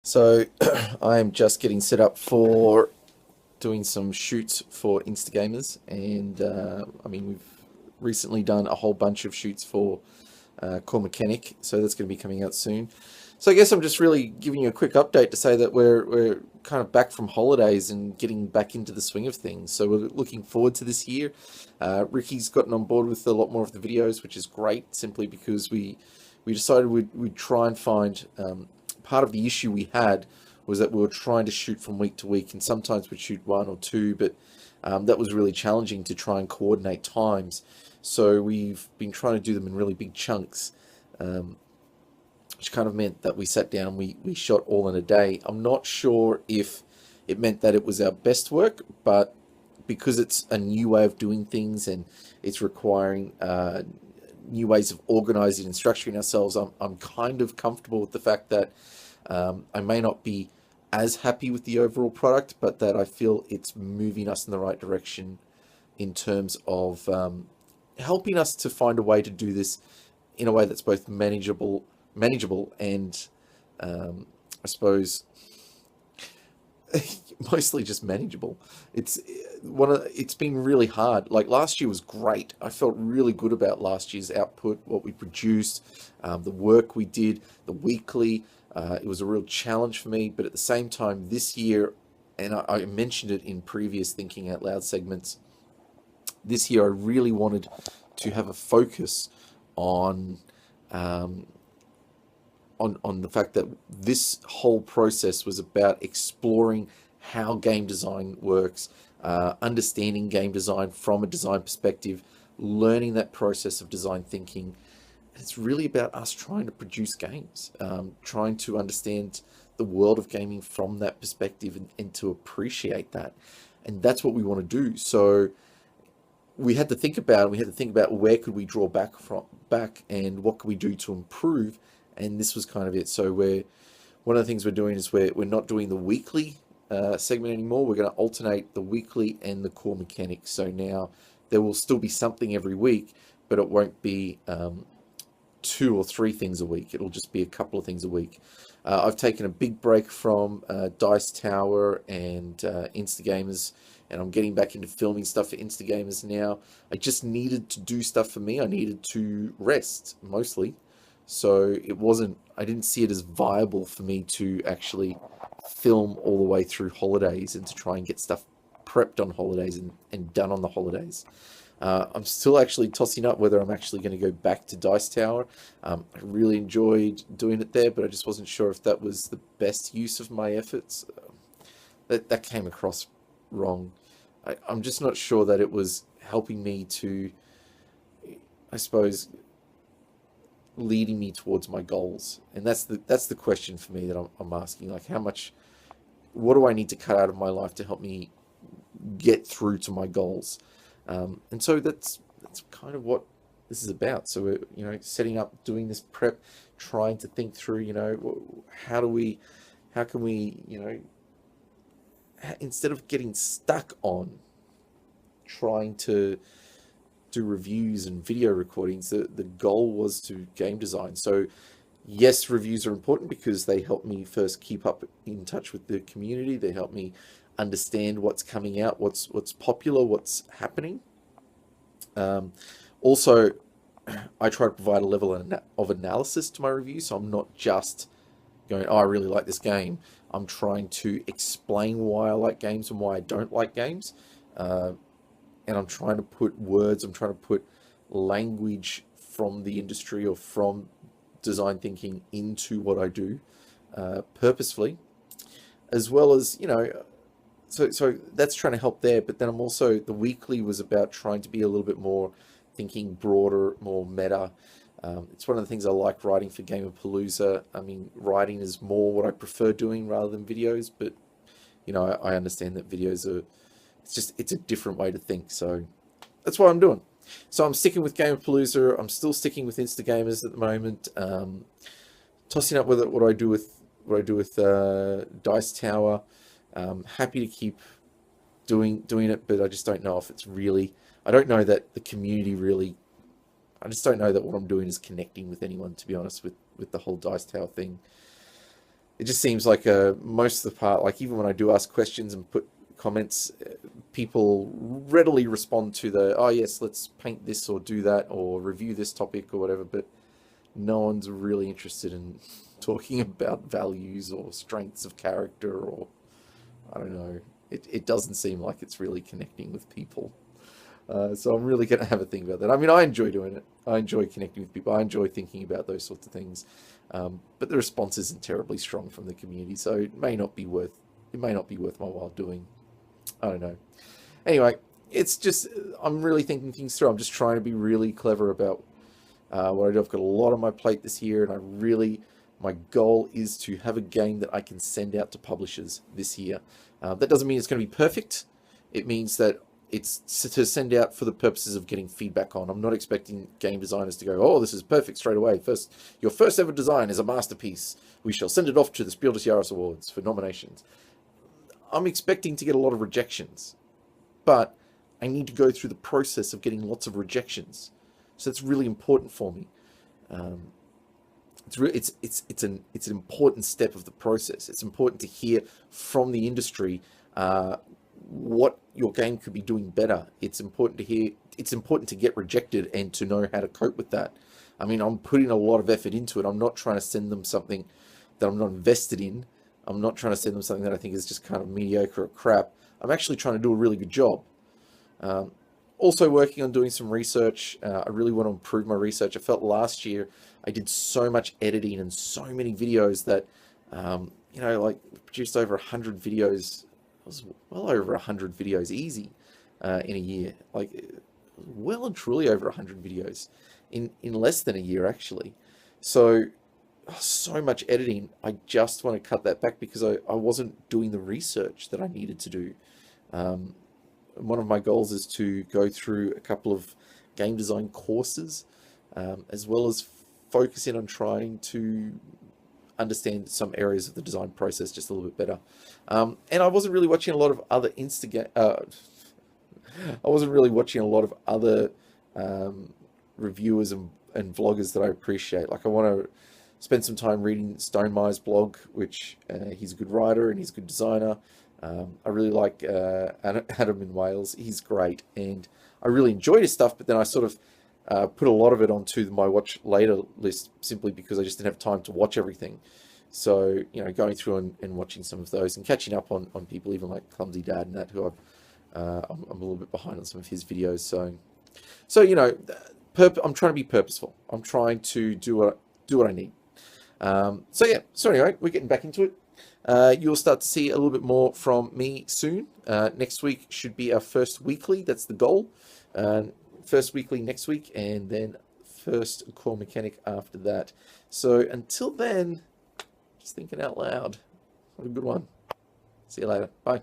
So I'm just getting set up for doing some shoots for Instagamers, and I mean we've recently done a whole bunch of shoots for Core Mechanic, so that's going to be coming out soon. So I guess I'm just really giving you a quick update to say that we're kind of back from holidays and getting back into the swing of things. So we're looking forward to this year. Ricky's gotten on board with a lot more of the videos, which is great, simply because we decided we'd try and find part of the issue we had was that we were trying to shoot from week to week, and sometimes we'd shoot one or two, but that was really challenging to try and coordinate times. So we've been trying to do them in really big chunks, which kind of meant that we sat down, we shot all in a day. I'm not sure if it meant that it was our best work, but because it's a new way of doing things and it's requiring new ways of organizing and structuring ourselves, I'm kind of comfortable with the fact that I may not be as happy with the overall product, but that I feel it's moving us in the right direction in terms of helping us to find a way to do this in a way that's both manageable and I suppose mostly just manageable. It's been really hard. Like last year was great. I felt really good about last year's output, what we produced, the work we did, the weekly. It was a real challenge for me, but at the same time, this year, and I mentioned it in previous Thinking Out Loud segments, this year I really wanted to have a focus on um, on the fact that this whole process was about exploring how game design works, understanding game design from a design perspective, learning that process of design thinking. It's really about us trying to produce games, trying to understand the world of gaming from that perspective and to appreciate that. And that's what we want to do. So we had to think about where could we draw back and what could we do to improve, and this was kind of it. So we're one of the things we're doing is we're not doing the weekly segment anymore. We're going to alternate the weekly and the core mechanics. So now there will still be something every week, but it won't be two or three things a week. It'll just be a couple of things a week. I've taken a big break from Dice Tower and Instagamers, and I'm getting back into filming stuff for Instagamers now. I just needed to do stuff for me. I needed to rest mostly. So I didn't see it as viable for me to actually film all the way through holidays and to try and get stuff prepped on holidays and done on the holidays. I'm still actually tossing up whether I'm actually going to go back to Dice Tower. I really enjoyed doing it there, but I just wasn't sure if that was the best use of my efforts. That came across wrong. I'm just not sure that it was helping me to, I suppose, leading me towards my goals. And that's the question for me that I'm asking. Like, what do I need to cut out of my life to help me get through to my goals? And so that's kind of what this is about. So we're, setting up, doing this prep, trying to think through, how can we, instead of getting stuck on trying to do reviews and video recordings, the goal was to game design. So yes, reviews are important because they help me first keep up in touch with the community. They help me understand what's coming out, what's popular, what's happening. Also, I try to provide a level of analysis to my review, so I'm not just going, "Oh, I really like this game." I'm trying to explain why I like games and why I don't like games, and I'm trying to put words, I'm trying to put language from the industry or from design thinking into what I do, purposefully, as well as so that's trying to help there. But then I'm also, the weekly was about trying to be a little bit more thinking broader, more meta. It's one of the things I like writing for Gamerpalooza. I mean, writing is more what I prefer doing rather than videos, but I understand that videos are, it's a different way to think. So that's what I'm doing. So I'm sticking with Gamerpalooza. I'm still sticking with Instagamers at the moment. Tossing up with it, what I do with Dice Tower. Happy to keep doing it, but I just don't know if it's really. I don't know that the community really. I just don't know that what I'm doing is connecting with anyone. To be honest, with the whole Dice Tower thing. it just seems like most of the part, like even when I do ask questions and put comments, people readily respond to the, oh yes, let's paint this or do that or review this topic or whatever, but no one's really interested in talking about values or strengths of character or I don't know. It doesn't seem like it's really connecting with people. So I'm really going to have a think about that. I mean, I enjoy doing it. I enjoy connecting with people. I enjoy thinking about those sorts of things. But the response isn't terribly strong from the community, so it may not be worth my while doing. I don't know. Anyway, it's just I'm really thinking things through. I'm just trying to be really clever about what I do. I've got a lot on my plate this year, and my goal is to have a game that I can send out to publishers this year. That doesn't mean it's going to be perfect. It means that it's to send out for the purposes of getting feedback on. I'm not expecting game designers to go, oh, this is perfect straight away. Your first ever design is a masterpiece. We shall send it off to the Spiel des Jahres Awards for nominations. I'm expecting to get a lot of rejections, but I need to go through the process of getting lots of rejections. So it's really important for me. It's an important step of the process. It's important to hear from the industry what your game could be doing better. It's important to hear. It's important to get rejected and to know how to cope with that. I mean, I'm putting a lot of effort into it. I'm not trying to send them something that I'm not invested in. I'm not trying to send them something that I think is just kind of mediocre or crap. I'm actually trying to do a really good job. Also working on doing some research. I really want to improve my research. I felt last year I did so much editing and so many videos that, like produced over 100 videos. It was well over 100 videos easy in a year. Like well and truly over 100 videos in less than a year, actually. So much editing. I just want to cut that back because I wasn't doing the research that I needed to do. One of my goals is to go through a couple of game design courses, as well as focus in on trying to understand some areas of the design process just a little bit better. And I wasn't really watching a lot of other I wasn't really watching a lot of other reviewers and vloggers that I appreciate. Like I want to spend some time reading Stonemaier's blog, which he's a good writer and he's a good designer. I really like Adam in Wales. He's great, and I really enjoyed his stuff. But then I sort of put a lot of it onto my watch later list simply because I just didn't have time to watch everything. So going through and watching some of those and catching up on people even like Clumsy Dad and that, who I'm a little bit behind on some of his videos. So I'm trying to be purposeful. I'm trying to do what I need. So anyway, we're getting back into it. You'll start to see a little bit more from me soon. Next week should be our first weekly. That's the goal. First weekly next week, and then first core mechanic after that. So until then, just thinking out loud. Have a good one. See you later. Bye.